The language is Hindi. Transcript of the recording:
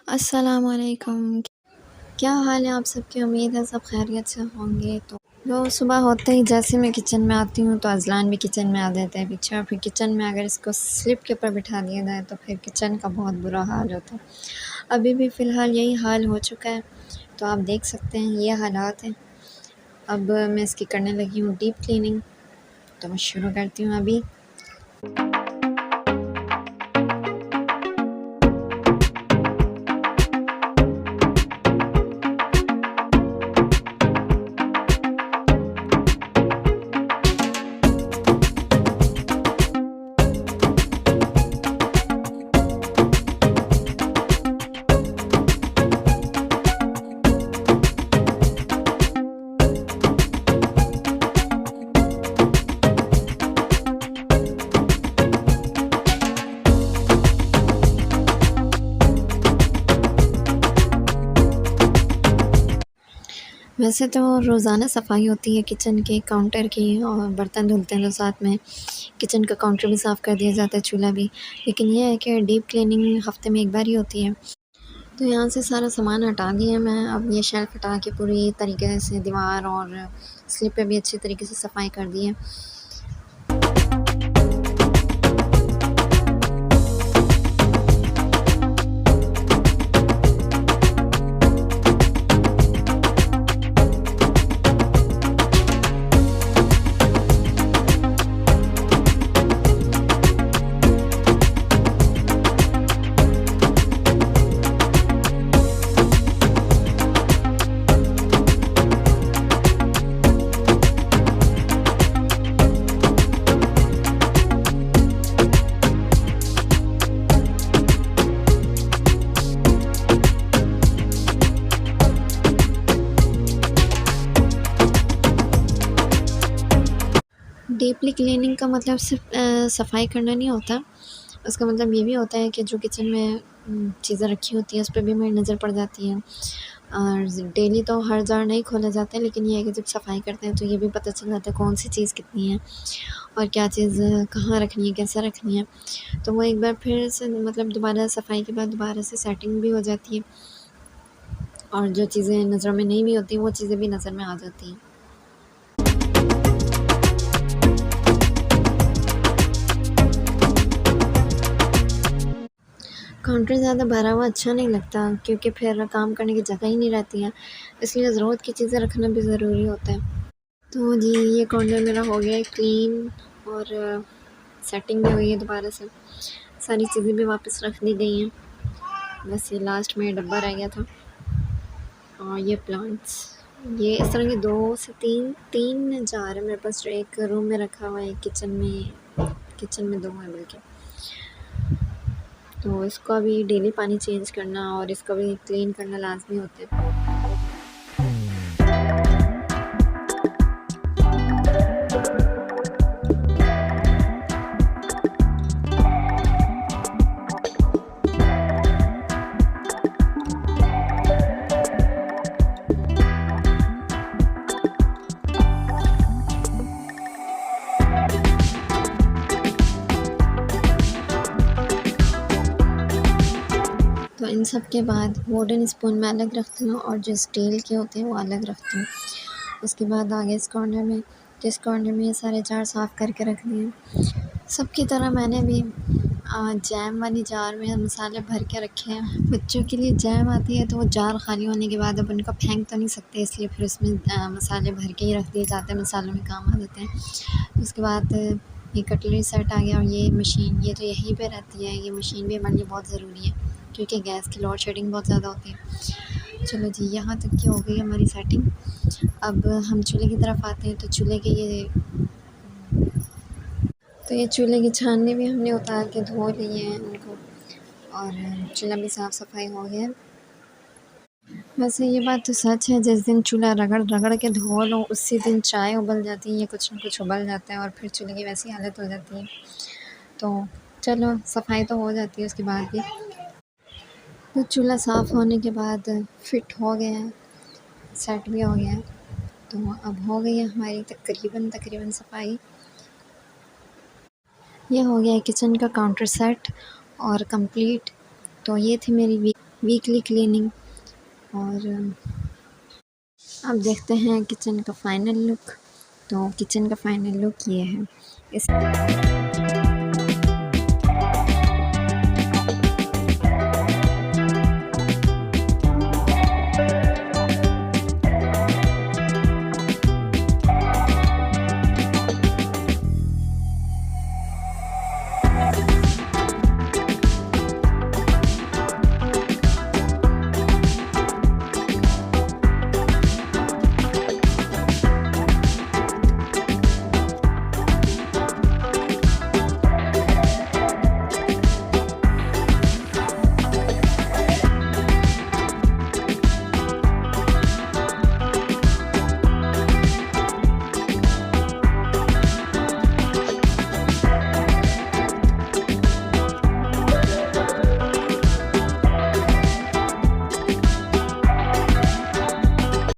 अस्सलामुअलैकुम। क्या हाल है आप सबकी? उम्मीद है सब खैरियत से होंगे। तो रोज़ सुबह होते ही जैसे मैं किचन में आती हूँ तो अज़लान भी किचन में आ जाता है पीछे, और फिर किचन में अगर इसको स्लिप के ऊपर बिठा दिया जाए तो फिर किचन का बहुत बुरा हाल होता है। अभी भी फ़िलहाल यही हाल हो चुका है, तो आप देख सकते हैं ये हालात हैं। अब मैं इसकी करने लगी हूँ डीप क्लीनिंग, तो मैं शुरू करती हूँ अभी। वैसे तो रोज़ाना सफाई होती है किचन के काउंटर की, और बर्तन धुलते हैं तो साथ में किचन का काउंटर भी साफ़ कर दिया जाता है, चूल्हा भी। लेकिन ये है कि डीप क्लीनिंग हफ़्ते में एक बार ही होती है। तो यहाँ से सारा सामान हटा दिया मैं। अब ये शेल्फ़ हटा के पूरी तरीके से दीवार और स्लिप पे भी अच्छी तरीके से सफाई कर दी है। डीपली क्लीनिंग का मतलब सिर्फ़ सफाई करना नहीं होता। उसका मतलब ये भी होता है कि जो किचन में चीज़ें रखी होती हैं उस पे भी मेरी नज़र पड़ जाती है। और डेली तो हर जार नहीं खोले जाते, लेकिन ये है कि जब सफाई करते हैं तो ये भी पता चल जाता है कौन सी चीज़ कितनी है और क्या चीज़ कहाँ रखनी है, कैसे रखनी है। तो वो एक बार फिर से मतलब दोबारा सफाई के बाद दोबारा से सेटिंग भी हो जाती है, और जो चीज़ें नज़र में नहीं भी होती वो चीज़ें भी नज़र में आ जाती हैं। काउंटर ज़्यादा भरा हुआ अच्छा नहीं लगता, क्योंकि फिर काम करने की जगह ही नहीं रहती है, इसलिए ज़रूरत की चीज़ें रखना भी ज़रूरी होता है। तो जी, ये कॉर्नर मेरा हो गया है क्लीन, और सेटिंग भी हुई है दोबारा से। सारी चीज़ें भी वापस रख दी गई हैं, बस ये लास्ट में डब्बा रह गया था। और ये प्लांट्स, ये इस तरह के 2 से 3 जार है मेरे पास, जो एक रूम में रखा हुआ है, एक किचन में 2 है बल्कि। तो इसको अभी डेली पानी चेंज करना और इसको भी क्लीन करना लाज़मी होता है। तो इन सब के बाद वुडन स्पून मैं अलग रखती हूँ, और जो स्टील के होते हैं वो अलग रखती हूँ। उसके बाद आगे इस कॉर्नर में, जिस कॉर्नर में ये सारे जार साफ़ करके रख दिए। सबकी तरह मैंने भी जैम वाली जार में मसाले भर के रखे हैं। बच्चों के लिए जैम आती है तो वो जार खाली होने के बाद अब उनको फेंक तो नहीं सकते, इसलिए फिर उसमें मसाले भर के ही रख दिए जाते हैं, मसालों में काम आ जाते हैं। उसके बाद ये कटलरी सेट आ गया, और ये मशीन, ये तो यहीं पे रहती है। ये मशीन भी हमारे लिए बहुत ज़रूरी है, क्योंकि गैस की लोड शेडिंग बहुत ज़्यादा होती है। चलो जी, यहाँ तक की हो गई हमारी सेटिंग। अब हम चूल्हे की तरफ आते हैं। तो ये चूल्हे की छाननी भी हमने उतार के धो लिए हैं उनको, और चूल्हा भी साफ़ सफाई हो गया है। वैसे ये बात तो सच है, जिस दिन चूल्हा रगड़ रगड़ के धो लो उसी दिन चाय उबल जाती है, या कुछ न कुछ उबल जाता है, और फिर चूल्हे की वैसी हालत हो जाती है। तो चलो, सफाई तो हो जाती है उसके बाद भी। तो चूल्हा साफ़ होने के बाद फिट हो गया है, सेट भी हो गया है। तो अब हो गई है हमारी तकरीबन सफाई। ये हो गया है किचन का काउंटर सेट और कंप्लीट। तो ये थी मेरी वीक वीकली क्लीनिंग। और अब देखते हैं किचन का फाइनल लुक। तो किचन का फाइनल लुक ये है। इस